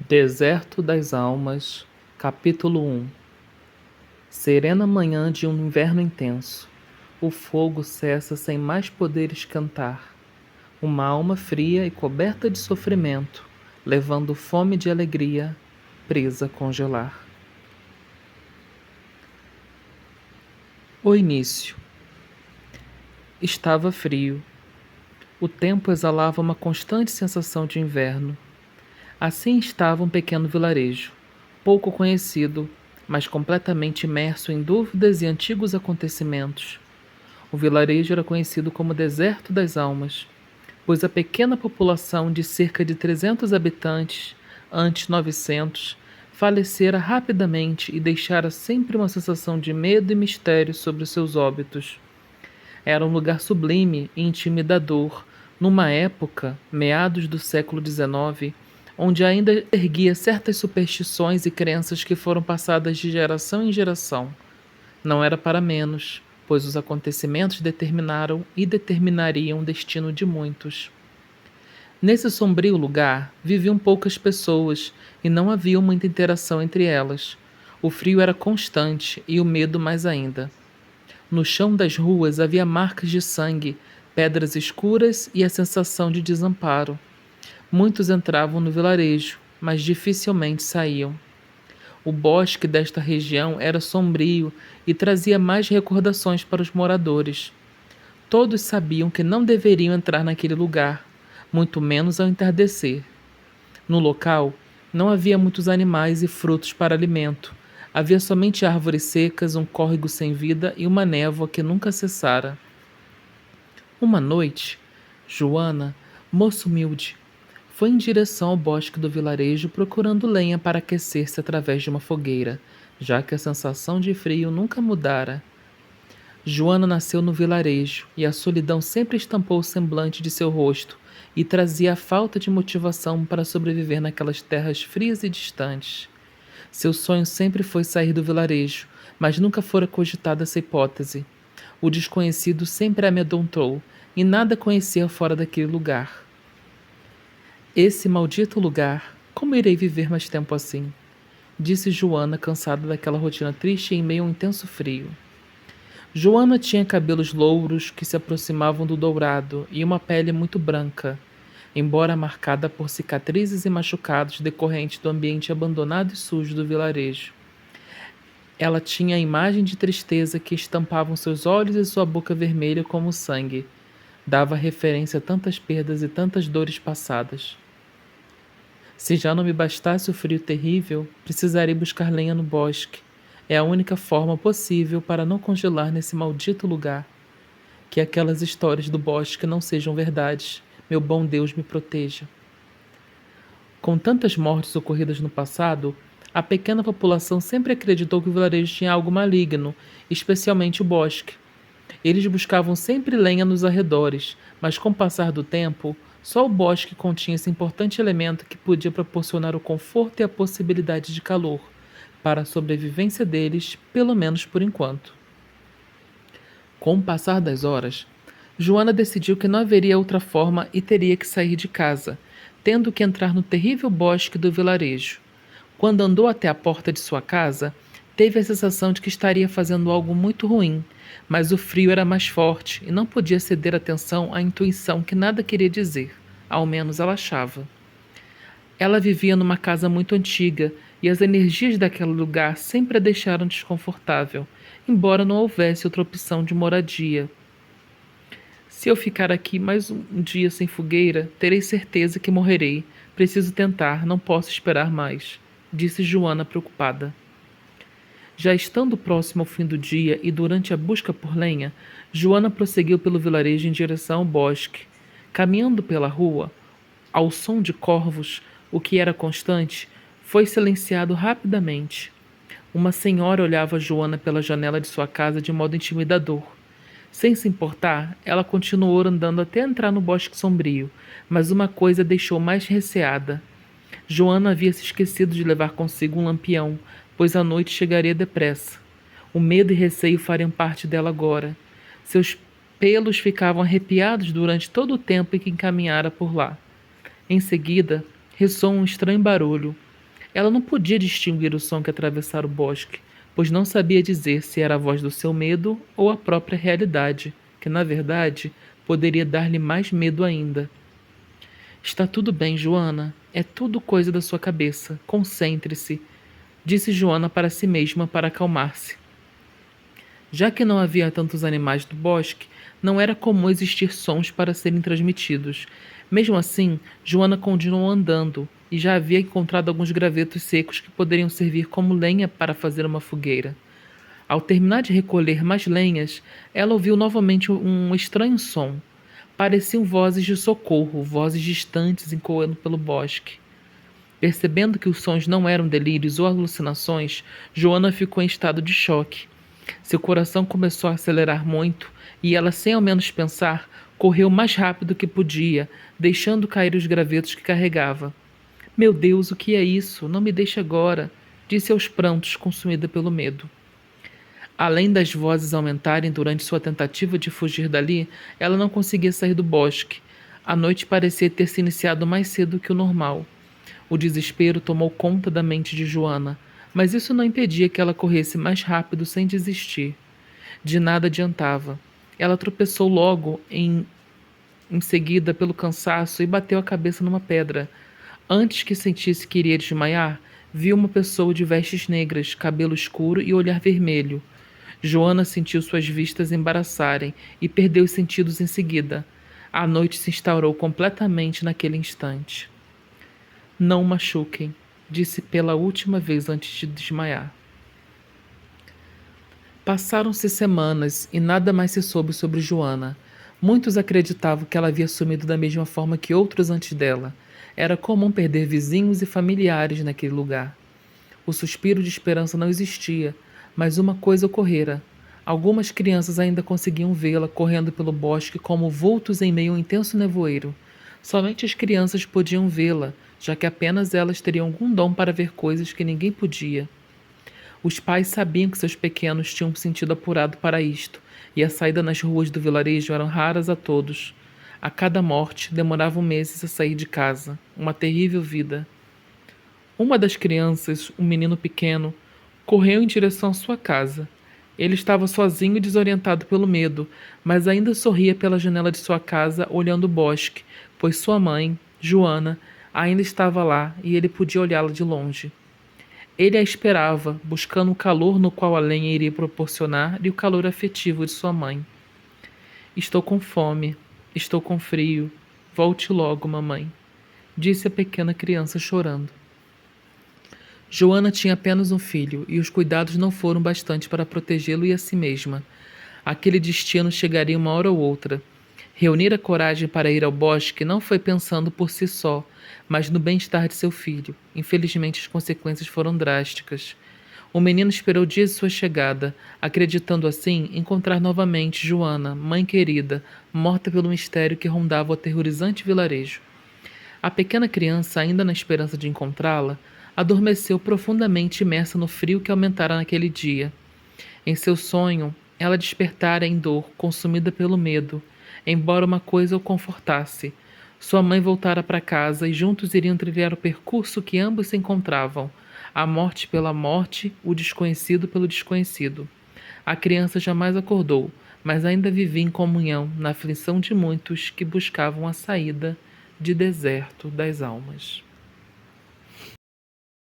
Deserto das Almas, capítulo 1. Serena manhã de um inverno intenso. O fogo cessa sem mais poder esquentar. Uma alma fria e coberta de sofrimento, levando fome de alegria, presa a congelar. O início. Estava frio. O tempo exalava uma constante sensação de inverno. Assim estava um pequeno vilarejo, pouco conhecido, mas completamente imerso em dúvidas e antigos acontecimentos. O vilarejo era conhecido como Deserto das Almas, pois a pequena população de cerca de 300 habitantes, antes 900, falecera rapidamente e deixara sempre uma sensação de medo e mistério sobre os seus óbitos. Era um lugar sublime e intimidador, numa época, meados do século XIX, onde ainda erguia certas superstições e crenças que foram passadas de geração em geração. Não era para menos, pois os acontecimentos determinaram e determinariam o destino de muitos. Nesse sombrio lugar, viviam poucas pessoas e não havia muita interação entre elas. O frio era constante e o medo mais ainda. No chão das ruas havia marcas de sangue, pedras escuras e a sensação de desamparo. Muitos entravam no vilarejo, mas dificilmente saíam. O bosque desta região era sombrio e trazia mais recordações para os moradores. Todos sabiam que não deveriam entrar naquele lugar, muito menos ao entardecer. No local, não havia muitos animais e frutos para alimento. Havia somente árvores secas, um córrego sem vida e uma névoa que nunca cessara. Uma noite, Joana, moça humilde, foi em direção ao bosque do vilarejo procurando lenha para aquecer-se através de uma fogueira, já que a sensação de frio nunca mudara. Joana nasceu no vilarejo e a solidão sempre estampou o semblante de seu rosto e trazia a falta de motivação para sobreviver naquelas terras frias e distantes. Seu sonho sempre foi sair do vilarejo, mas nunca fora cogitada essa hipótese. O desconhecido sempre a amedrontou e nada conhecia fora daquele lugar. Esse maldito lugar, como irei viver mais tempo assim? Disse Joana, cansada daquela rotina triste em meio a um intenso frio. Joana tinha cabelos louros que se aproximavam do dourado e uma pele muito branca, embora marcada por cicatrizes e machucados decorrentes do ambiente abandonado e sujo do vilarejo. Ela tinha a imagem de tristeza que estampavam seus olhos e sua boca vermelha como sangue. Dava referência a tantas perdas e tantas dores passadas. Se já não me bastasse o frio terrível, precisarei buscar lenha no bosque. É a única forma possível para não congelar nesse maldito lugar. Que aquelas histórias do bosque não sejam verdades. Meu bom Deus me proteja. Com tantas mortes ocorridas no passado, a pequena população sempre acreditou que o vilarejo tinha algo maligno, especialmente o bosque. Eles buscavam sempre lenha nos arredores, mas com o passar do tempo, só o bosque continha esse importante elemento que podia proporcionar o conforto e a possibilidade de calor, para a sobrevivência deles, pelo menos por enquanto. Com o passar das horas, Joana decidiu que não haveria outra forma e teria que sair de casa, tendo que entrar no terrível bosque do vilarejo. Quando andou até a porta de sua casa, teve a sensação de que estaria fazendo algo muito ruim, mas o frio era mais forte e não podia ceder atenção à intuição que nada queria dizer, ao menos ela achava. Ela vivia numa casa muito antiga e as energias daquele lugar sempre a deixaram desconfortável, embora não houvesse outra opção de moradia. Se eu ficar aqui mais um dia sem fogueira, terei certeza que morrerei. Preciso tentar, não posso esperar mais, disse Joana preocupada. Já estando próximo ao fim do dia e durante a busca por lenha, Joana prosseguiu pelo vilarejo em direção ao bosque. Caminhando pela rua, ao som de corvos, o que era constante, foi silenciado rapidamente. Uma senhora olhava Joana pela janela de sua casa de modo intimidador. Sem se importar, ela continuou andando até entrar no bosque sombrio, mas uma coisa a deixou mais receada. Joana havia se esquecido de levar consigo um lampião, pois a noite chegaria depressa. O medo e receio fariam parte dela agora. Seus pelos ficavam arrepiados durante todo o tempo em que encaminhara por lá. Em seguida, ressoou um estranho barulho. Ela não podia distinguir o som que atravessara o bosque, pois não sabia dizer se era a voz do seu medo ou a própria realidade, que, na verdade, poderia dar-lhe mais medo ainda. Está tudo bem, Joana. É tudo coisa da sua cabeça. Concentre-se, disse Joana para si mesma para acalmar-se. Já que não havia tantos animais do bosque, não era comum existir sons para serem transmitidos. Mesmo assim, Joana continuou andando e já havia encontrado alguns gravetos secos que poderiam servir como lenha para fazer uma fogueira. Ao terminar de recolher mais lenhas, ela ouviu novamente um estranho som. Pareciam vozes de socorro, vozes distantes ecoando pelo bosque. Percebendo que os sons não eram delírios ou alucinações, Joana ficou em estado de choque. Seu coração começou a acelerar muito e ela, sem ao menos pensar, correu o mais rápido que podia, deixando cair os gravetos que carregava. Meu Deus, o que é isso? Não me deixe agora, disse aos prantos, consumida pelo medo. Além das vozes aumentarem durante sua tentativa de fugir dali, ela não conseguia sair do bosque. A noite parecia ter se iniciado mais cedo que o normal. O desespero tomou conta da mente de Joana, mas isso não impedia que ela corresse mais rápido sem desistir. De nada adiantava. Ela tropeçou logo em seguida pelo cansaço e bateu a cabeça numa pedra. Antes que sentisse que iria desmaiar, viu uma pessoa de vestes negras, cabelo escuro e olhar vermelho. Joana sentiu suas vistas embaraçarem e perdeu os sentidos em seguida. A noite se instaurou completamente naquele instante. Não o machuquem, disse pela última vez antes de desmaiar. Passaram-se semanas e nada mais se soube sobre Joana. Muitos acreditavam que ela havia sumido da mesma forma que outros antes dela. Era comum perder vizinhos e familiares naquele lugar. O suspiro de esperança não existia, mas uma coisa ocorrera. Algumas crianças ainda conseguiam vê-la correndo pelo bosque como vultos em meio a um intenso nevoeiro. Somente as crianças podiam vê-la, já que apenas elas teriam algum dom para ver coisas que ninguém podia. Os pais sabiam que seus pequenos tinham um sentido apurado para isto, e a saída nas ruas do vilarejo eram raras a todos. A cada morte, demoravam meses a sair de casa. Uma terrível vida. Uma das crianças, um menino pequeno, correu em direção à sua casa. Ele estava sozinho e desorientado pelo medo, mas ainda sorria pela janela de sua casa, olhando o bosque, pois sua mãe, Joana, ainda estava lá e ele podia olhá-la de longe. Ele a esperava, buscando o calor no qual a lenha iria proporcionar e o calor afetivo de sua mãe. Estou com fome, estou com frio. Volte logo, mamãe, disse a pequena criança chorando. Joana tinha apenas um filho, e os cuidados não foram bastante para protegê-lo e a si mesma. Aquele destino chegaria uma hora ou outra. Reunir a coragem para ir ao bosque não foi pensando por si só, mas no bem-estar de seu filho. Infelizmente, as consequências foram drásticas. O menino esperou dias de sua chegada, acreditando assim encontrar novamente Joana, mãe querida, morta pelo mistério que rondava o aterrorizante vilarejo. A pequena criança, ainda na esperança de encontrá-la, adormeceu profundamente imersa no frio que aumentara naquele dia. Em seu sonho, ela despertara em dor, consumida pelo medo, embora uma coisa o confortasse. Sua mãe voltara para casa e juntos iriam trilhar o percurso que ambos se encontravam, a morte pela morte, o desconhecido pelo desconhecido. A criança jamais acordou, mas ainda vivia em comunhão na aflição de muitos que buscavam a saída de deserto das almas.